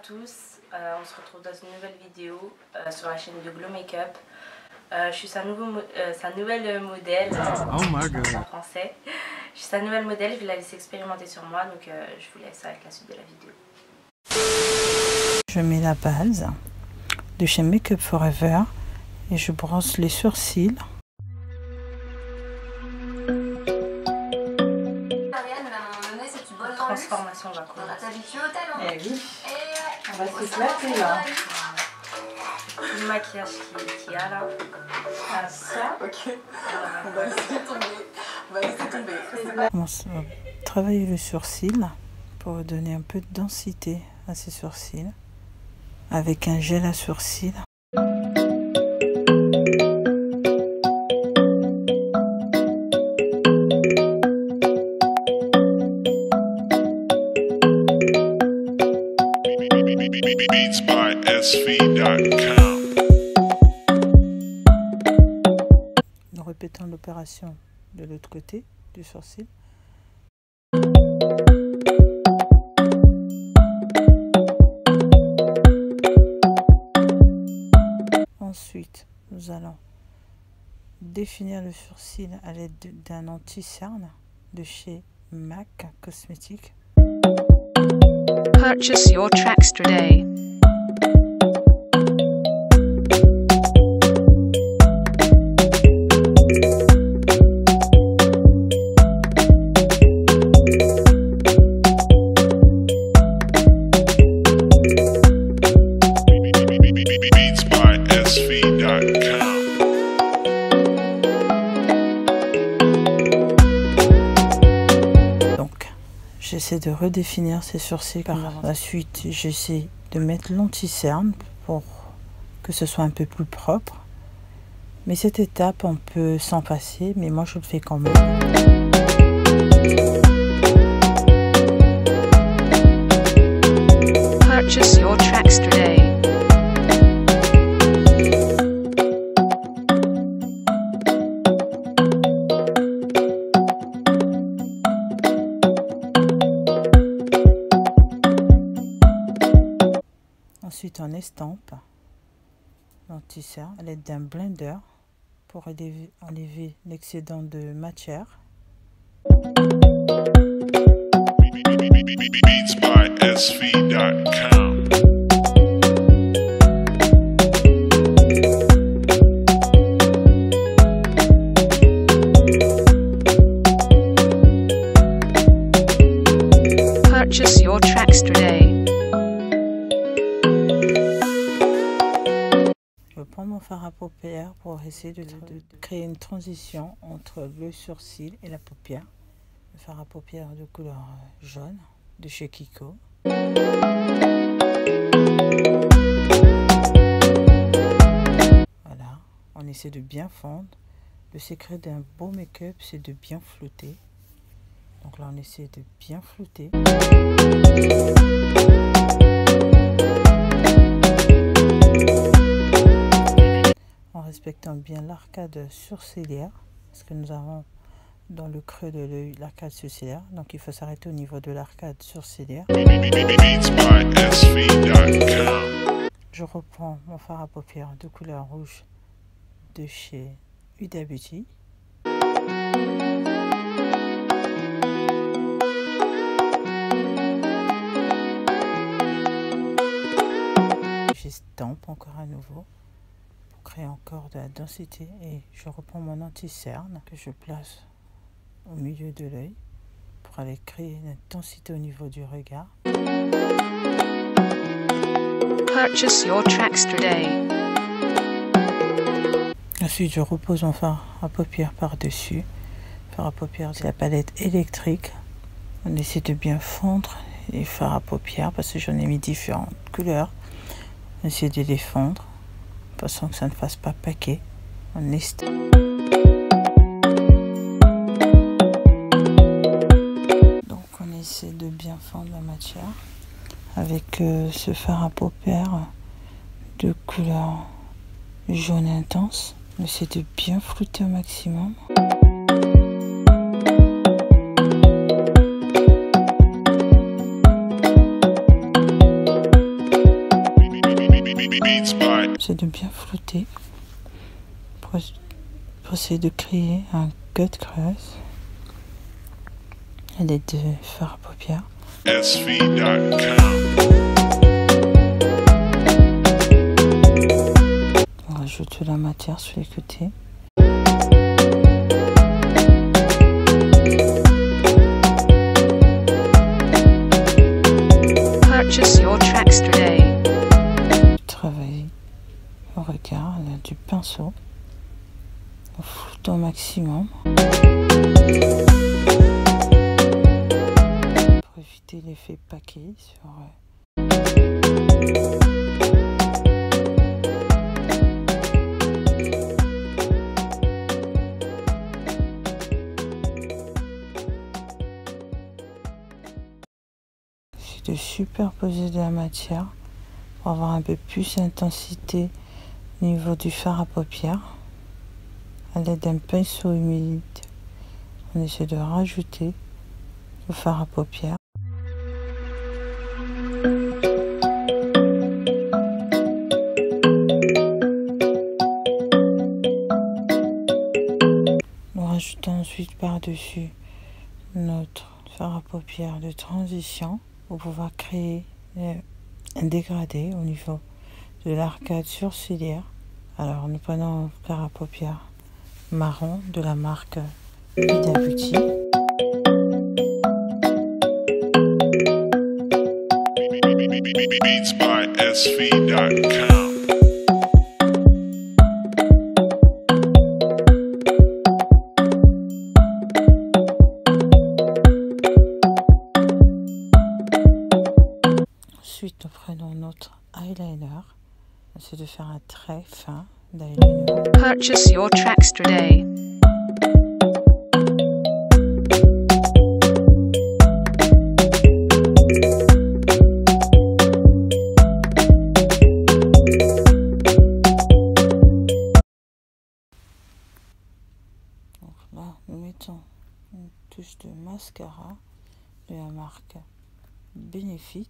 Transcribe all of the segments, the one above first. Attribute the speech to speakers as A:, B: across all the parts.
A: tous, on se retrouve dans une nouvelle vidéo sur la chaîne de Glow Makeup. Je suis sa nouvelle modèle en français. Je suis sa nouvelle modèle, je vais la laisser expérimenter sur moi, donc je vous laisse avec la suite de la vidéo.
B: Je mets la base de chez Make Up For Ever et je brosse les sourcils.
A: Transformation va commencer.
C: Eh oui.
A: On va s'éclater là. Le maquillage qu'il y a là.
C: Ah ça, ok. On va laisser tomber. On va laisser tomber.
B: On commence à travailler le sourcil pour donner un peu de densité à ces sourcils avec un gel à sourcils. Nous répétons l'opération de l'autre côté du sourcil. Ensuite, nous allons définir le sourcil à l'aide d'un anti-cerne de chez MAC Cosmetics.
D: Purchase your tracks today.
B: J'essaie de redéfinir ces sourcils. Par la suite, j'essaie de mettre l'anti-cerne pour que ce soit un peu plus propre. Mais cette étape, on peut s'en passer, mais moi je le fais quand même.
D: Purchase your tracks today.
B: Ensuite, on estampe l'anti-cerne à l'aide d'un blender pour enlever l'excédent de matière.
D: Purchase your tracks today.
B: Je vais prendre mon fard à paupières pour essayer de créer une transition entre le sourcil et la paupière. Le fard à paupières de couleur jaune de chez Kiko. Voilà, on essaie de bien fondre. Le secret d'un beau make-up, c'est de bien flouter. Donc là, on essaie de bien flouter. En respectant bien l'arcade sourcilière, parce que nous avons dans le creux de l'œil l'arcade sourcilière, donc il faut s'arrêter au niveau de l'arcade sourcilière. Je reprends mon fard à paupières de couleur rouge de chez Huda Beauty. J'estampe encore à nouveau pour créer encore de la densité et je reprends mon anti-cerne que je place au milieu de l'œil pour aller créer une densité au niveau du regard.
D: Purchase your tracks today.
B: Ensuite, je repose mon fard à paupières par-dessus. Fard à paupières, c'est la palette électrique. On essaie de bien fondre les fards à paupières parce que j'en ai mis différentes couleurs. On essaie de les fondre de façon que ça ne fasse pas paquet. On estampe. Donc on essaie de bien fondre la matière avec ce fard à paupières de couleur jaune intense. On essaie de bien flouter au maximum. C'est de bien flouter pour essayer de créer un cut crease à l'aide de fard à paupières. On rajoute de la matière sur les côtés.
D: Purchase your tracks today.
B: Travailler au regard là, du pinceau. On floute au maximum pour éviter l'effet paquet sur de superposer de la matière pour avoir un peu plus d'intensité au niveau du fard à paupières. À l'aide d'un pinceau humide, on essaie de rajouter le fard à paupières. Nous rajoutons ensuite par-dessus notre fard à paupières de transition pour pouvoir créer un dégradé au niveau de l'arcade sourcilière. Alors nous prenons un fard à paupières marron de la marque Huda Beauty. Ensuite, nous prenons notre eyeliner. C'est de faire un trait fin d'eyeliner.
D: Purchase your tracks today.
B: Donc là, nous mettons une touche de mascara de la marque Benefit.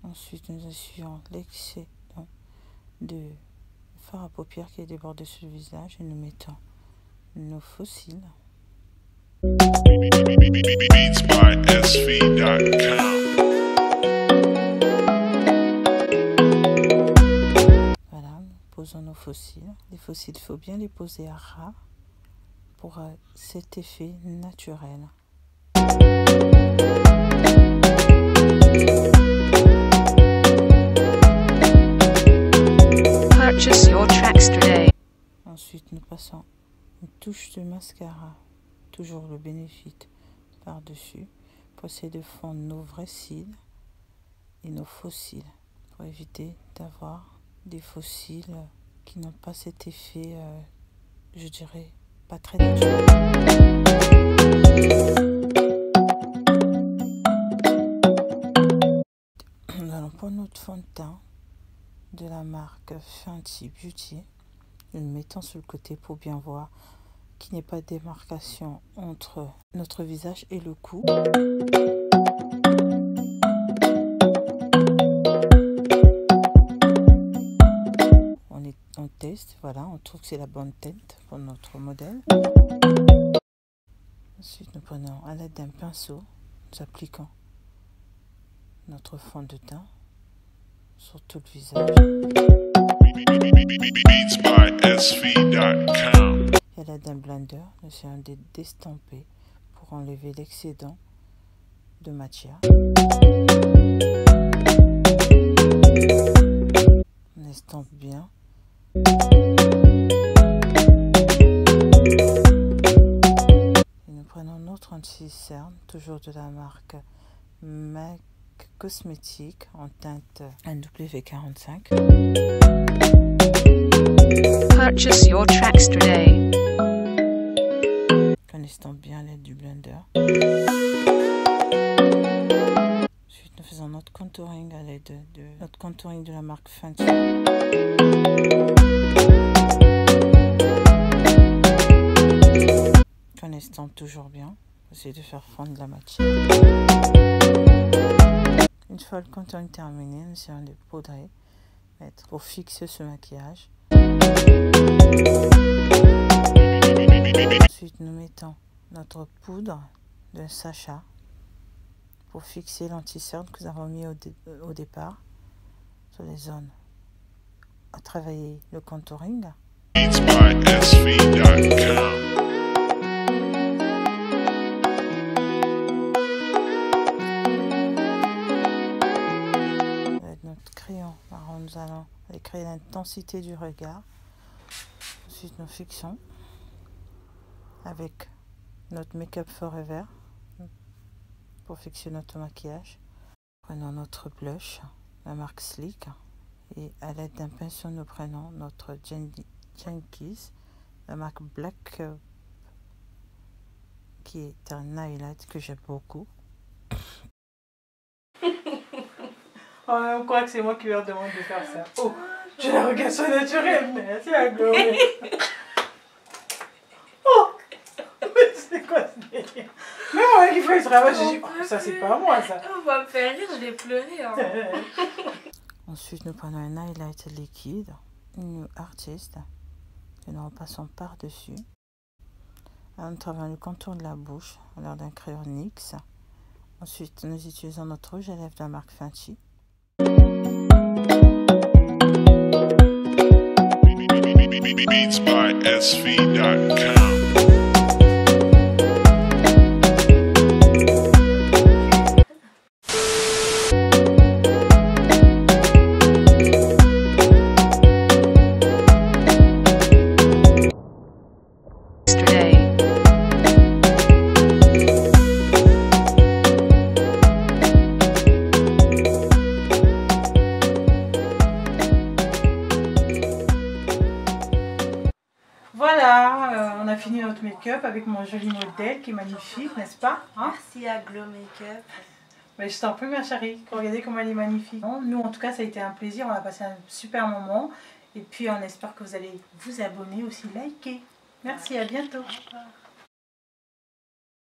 B: Ensuite, nous essuyons l'excès de fard à paupières qui est débordé sur le visage et nous mettons nos faux cils. Voilà, nous posons nos faux cils. Les faux cils, il faut bien les poser à ras pour cet effet naturel.
D: Purchase your tracks today.
B: Ensuite, nous passons une touche de mascara, toujours le Benefit par-dessus, pour essayer de fondre nos vrais cils et nos faux cils, pour éviter d'avoir des faux cils qui n'ont pas cet effet, je dirais, pas très naturel. Nous allons prendre notre fond de teint de la marque Fenty Beauty. Nous le mettons sur le côté pour bien voir qu'il n'y ait pas de démarcation entre notre visage et le cou. On teste, voilà, on trouve que c'est la bonne teinte pour notre modèle. Ensuite, nous prenons à l'aide d'un pinceau, nous appliquons notre fond de teint sur tout le visage. Et à l'aide d'un blender, nous essayons de d'estamper pour enlever l'excédent de matière. On estampe bien. Et nous prenons notre anti-cerne, toujours de la marque MAC Cosmétique en teinte NW45.
D: Purchase your tracks today.
B: On estampe bien à l'aide du blender. Ensuite, nous faisons notre contouring à l'aide de notre contouring de la marque Fenty. On estampe toujours bien. Essayer de faire fondre la matière. Une fois le contouring terminé, nous essayons de poudrer pour fixer ce maquillage. Ensuite, nous mettons notre poudre de Sacha pour fixer l'anti-cerne que nous avons mis au départ sur les zones à travailler le contouring. Avec notre crayon marron, nous allons créer l'intensité du regard. Ensuite, nous fixons avec notre Make-up Forever pour fixer notre maquillage. Prenons notre blush, la marque Sleek, et à l'aide d'un pinceau, nous prenons notre Jankies, la marque Black Cup, qui est un highlight que j'aime beaucoup.
C: On croit que c'est moi qui leur demande de faire ça. Oh, j'ai la regardation naturelle, mais c'est la gloire. Oh, mais c'est quoi ce délire? Mais moi, il faut être là-bas, j'ai dit, oh, ça c'est pas moi ça.
A: On va me faire rire, je vais pleurer. Hein.
B: Ensuite, nous prenons un highlight liquide, une artiste, et nous repassons par-dessus. Nous travaillons le contour de la bouche à l'aide d'un crayon NYX. Ensuite, nous utilisons notre rouge à lèvres de la marque Fancy.
E: Beatsbysv.com.
C: Voilà, on a fini notre make-up avec mon joli modèle qui est magnifique, n'est-ce pas, hein?
A: Merci à Glow Makeup.
C: Mais je t'en prie ma chérie, regardez comme elle est magnifique. Nous en tout cas ça a été un plaisir, on a passé un super moment. Et puis on espère que vous allez vous abonner, aussi liker. Merci, à bientôt.
A: Au revoir.